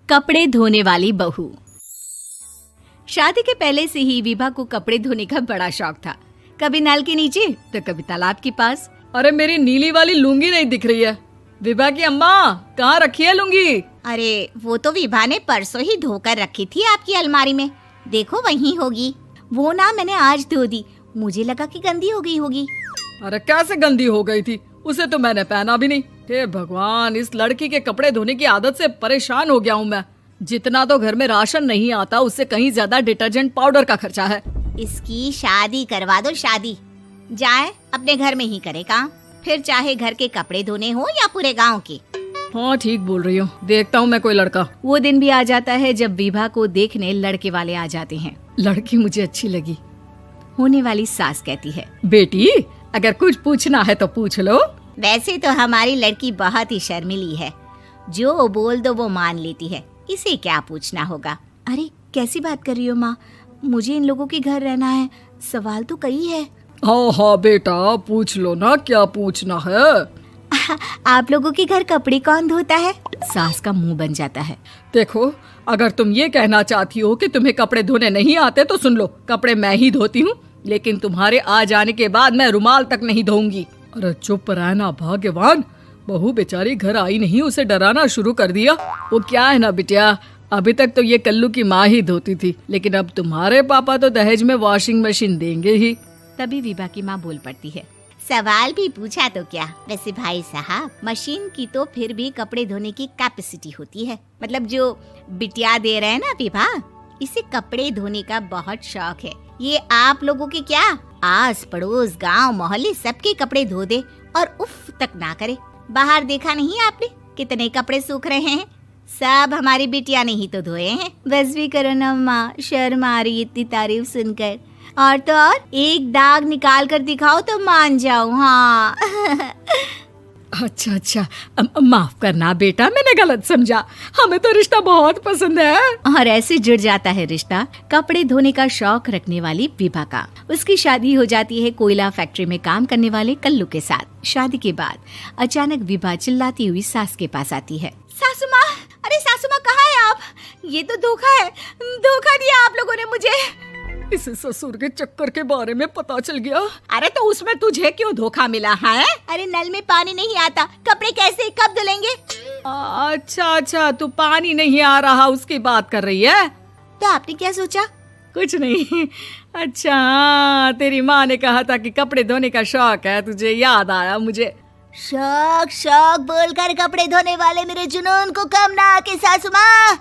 कपड़े धोने वाली बहू। शादी के पहले से ही विभा को कपड़े धोने का बड़ा शौक था। कभी नल के नीचे तो कभी तालाब के पास। अरे मेरी नीली वाली लुंगी नहीं दिख रही है। विभा की अम्मा, कहाँ रखी है लुंगी? अरे वो तो विभा ने परसों ही धोकर रखी थी आपकी अलमारी में, देखो वहीं होगी। वो ना मैंने आज धो दी, मुझे लगा कि गंदी हो गई होगी। अरे कैसे गंदी हो गई थी? उसे तो मैंने पहना भी नहीं। हे भगवान, इस लड़की के कपड़े धोने की आदत से परेशान हो गया हूँ मैं। जितना तो घर में राशन नहीं आता, उससे कहीं ज्यादा डिटर्जेंट पाउडर का खर्चा है। इसकी शादी करवा दो, शादी जाए अपने घर में ही करे काम, फिर चाहे घर के कपड़े धोने हो या पूरे गांव के। हाँ ठीक बोल रही हूँ, देखता हूँ मैं कोई लड़का। वो दिन भी आ जाता है जब विभा को देखने लड़के वाले आ जाते हैं। लड़की मुझे अच्छी लगी। होने वाली सास कहती है, बेटी अगर कुछ पूछना है तो पूछ लो। वैसे तो हमारी लड़की बहुत ही शर्मीली है, जो बोल दो वो मान लेती है, इसे क्या पूछना होगा। अरे कैसी बात कर रही हो माँ, मुझे इन लोगों के घर रहना है, सवाल तो कई है। हाँ हाँ बेटा, पूछ लो ना, क्या पूछना है। आप लोगों के घर कपड़े कौन धोता है? सास का मुंह बन जाता है। देखो, अगर तुम ये कहना चाहती हो कि तुम्हें कपड़े धोने नहीं आते तो सुन लो, कपड़े मैं ही धोती हूँ, लेकिन तुम्हारे आ जाने के बाद मैं रुमाल तक नहीं धोऊंगी। अरे चुप रहना भाग्यवान, बहू बेचारी घर आई नहीं, उसे डराना शुरू कर दिया। वो क्या है ना बिटिया, अभी तक तो ये कल्लू की माँ ही धोती थी, लेकिन अब तुम्हारे पापा तो दहेज में वॉशिंग मशीन देंगे ही। तभी विभा की माँ बोल पड़ती है, सवाल भी पूछा तो क्या। वैसे भाई साहब, मशीन की तो फिर भी कपड़े धोने की कैपेसिटी होती है। मतलब जो बिटिया दे रहे हैं ना विभा, इसे कपड़े धोने का बहुत शौक है। ये आप लोगों के क्या, आस पड़ोस गांव मोहल्ले सबके कपड़े धो दे और उफ तक ना करे। बाहर देखा नहीं आपने कितने कपड़े सूख रहे हैं? सब हमारी बिटिया ने ही तो धोए हैं। बस भी करो ना माँ, शर्म आ रही इतनी तारीफ सुनकर। और तो और एक दाग निकाल कर दिखाओ तो मान जाऊं। हाँ अच्छा, माफ करना बेटा, मैंने गलत समझा। हमें तो रिश्ता बहुत पसंद है। और ऐसे जुड़ जाता है रिश्ता कपड़े धोने का शौक रखने वाली विभा का। उसकी शादी हो जाती है कोयला फैक्ट्री में काम करने वाले कल्लू के साथ। शादी के बाद अचानक विभा चिल्लाती हुई सास के पास आती है। सासू माँ, अरे सासू माँ कहाँ है आप? ये तो धोखा है, धोखा दिया आप लोगों ने मुझे। इसे ससुर के चक्कर के बारे में पता चल गया। अरे तो उसमें तुझे क्यों धोखा मिला है? अरे नल में पानी नहीं आता, कपड़े कैसे कब धुलेंगे? अच्छा, तू पानी नहीं आ रहा उसकी बात कर रही है। तो आपने क्या सोचा? कुछ नहीं। अच्छा, तेरी माँ ने कहा था कि कपड़े धोने का शौक है तुझे, याद आया मुझे। शौक बोलकर कपड़े धोने वाले मेरे जुनून को कम ना आके सासू माँ,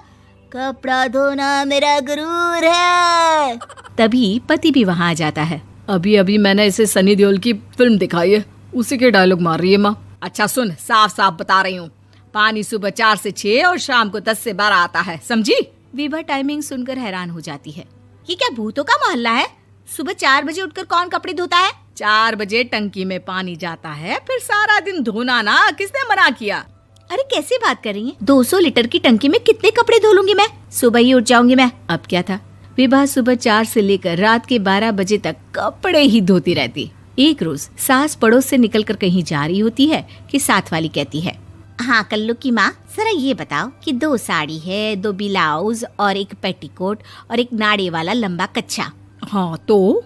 कपड़ा धोना मेरा गुरूर है। तभी पति भी वहाँ आ जाता है। अभी मैंने इसे सनी देओल की फिल्म दिखाई है, उसी के डायलॉग मार रही है माँ। अच्छा सुन, साफ साफ बता रही हूँ, पानी सुबह 4 से 6 और शाम को 10 से 12 आता है, समझी? विभा टाइमिंग सुनकर हैरान हो जाती है। ये क्या भूतों का मोहल्ला है? सुबह 4 बजे उठकर कौन कपड़े धोता है? 4 बजे टंकी में पानी जाता है, फिर सारा दिन धोना ना, किसने मना किया? अरे कैसी बात कर रही हैं? 200 लीटर की टंकी में कितने कपड़े धो लूंगी मैं? सुबह ही उठ जाऊंगी मैं। अब क्या था, विभा सुबह 4 से लेकर रात के 12 बजे तक कपड़े ही धोती रहती। एक रोज सास पड़ोस से निकलकर कहीं जा रही होती है कि साथ वाली कहती है, हाँ कल्लू की माँ, जरा ये बताओ कि 2 साड़ी है, 2 ब्लाउज और एक पेटीकोट और एक नाड़े वाला लंबा कच्छा। हाँ तो?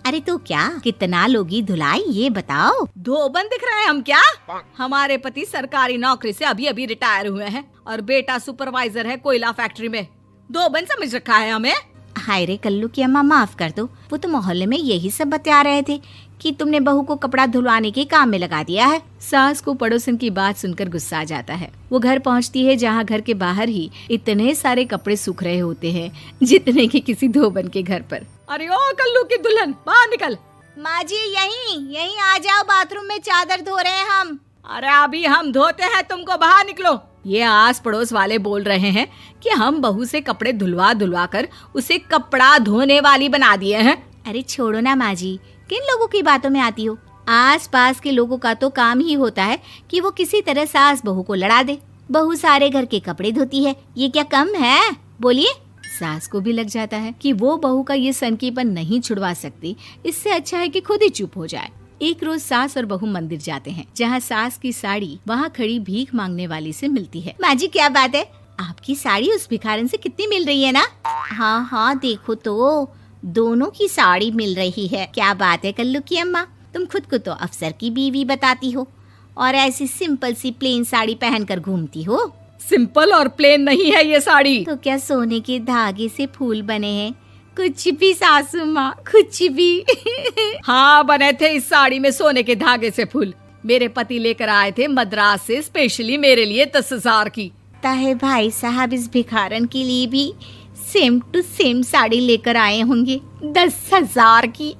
अरे तो क्या, कितना लोगी धुलाई ये बताओ। धोबन दिख रहे हैं हम क्या? हमारे पति सरकारी नौकरी से अभी रिटायर हुए हैं और बेटा सुपरवाइजर है कोयला फैक्ट्री में। धोबन समझ रखा है हमें? हाय रे कल्लू की अम्मा, माफ कर दो, वो तो मोहल्ले में यही सब बता रहे थे कि तुमने बहू को कपड़ा धुलवाने के काम में लगा दिया है। सास को पड़ोसन की बात सुनकर गुस्सा आ जाता है। वो घर पहुंचती है जहां घर के बाहर ही इतने सारे कपड़े सूख रहे होते हैं जितने कि किसी धोबन के घर पर। अरे ओ कल्लू की दुल्हन, बाहर निकल। माँ जी यहीं आ जाओ, बाथरूम में चादर धो रहे हैं हम। अरे अभी हम धोते हैं, तुमको बाहर निकलो। ये आस पड़ोस वाले बोल रहे हैं कि हम बहू से कपड़े धुलवा कर उसे कपड़ा धोने वाली बना दिए हैं। अरे छोड़ो ना माँ जी, किन लोगों की बातों में आती हो? आस पास के लोगों का तो काम ही होता है कि वो किसी तरह सास बहू को लड़ा दे। बहू सारे घर के कपड़े धोती है, ये क्या कम है? बोलिए। सास को भी लग जाता है कि वो बहू का ये सनकीपन नहीं छुड़वा सकती, इससे अच्छा है कि खुद ही चुप हो जाए। एक रोज सास और बहू मंदिर जाते हैं, जहाँ सास की साड़ी वहाँ खड़ी भीख मांगने वाली से मिलती है। माँ जी क्या बात है, आपकी साड़ी उस भिखारन से कितनी मिल रही है ना? हाँ हाँ देखो तो, दोनों की साड़ी मिल रही है। क्या बात है कल्लू की अम्मा, तुम खुद को तो अफसर की बीवी बताती हो और ऐसी सिंपल सी प्लेन साड़ी पहनकर घूमती हो। सिंपल और प्लेन नहीं है ये साड़ी। तो क्या सोने के धागे से फूल बने हैं? कुछ भी सासू माँ, कुछ भी। हाँ बने थे इस साड़ी में सोने के धागे से फूल। मेरे पति लेकर आए थे मद्रास से स्पेशली मेरे लिए 10,000 की। ताहे भाई साहब इस भिखारन के लिए भी सेम टू सेम साड़ी लेकर आए होंगे 10,000 की।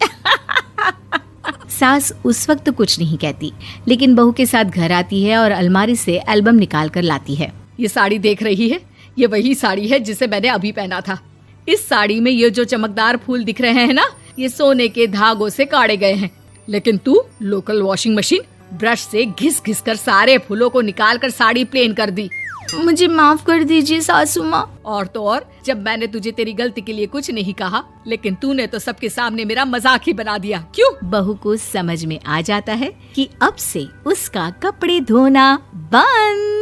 सास उस वक्त तो कुछ नहीं कहती, लेकिन बहू के साथ घर आती है और अलमारी से एल्बम निकाल कर लाती है। ये साड़ी देख रही है, ये वही साड़ी है जिसे मैंने अभी पहना था। इस साड़ी में ये जो चमकदार फूल दिख रहे हैं ना, ये सोने के धागों से काढ़े गए हैं। लेकिन तू लोकल वॉशिंग मशीन ब्रश से घिस घिस कर सारे फूलों को निकाल कर साड़ी प्लेन कर दी। मुझे माफ कर दीजिए सासू माँ। और तो और, जब मैंने तुझे तेरी गलती के लिए कुछ नहीं कहा, लेकिन तूने तो सबके सामने मेरा मजाक ही बना दिया। क्यों? बहू को समझ में आ जाता है कि अब से उसका कपड़े धोना बंद।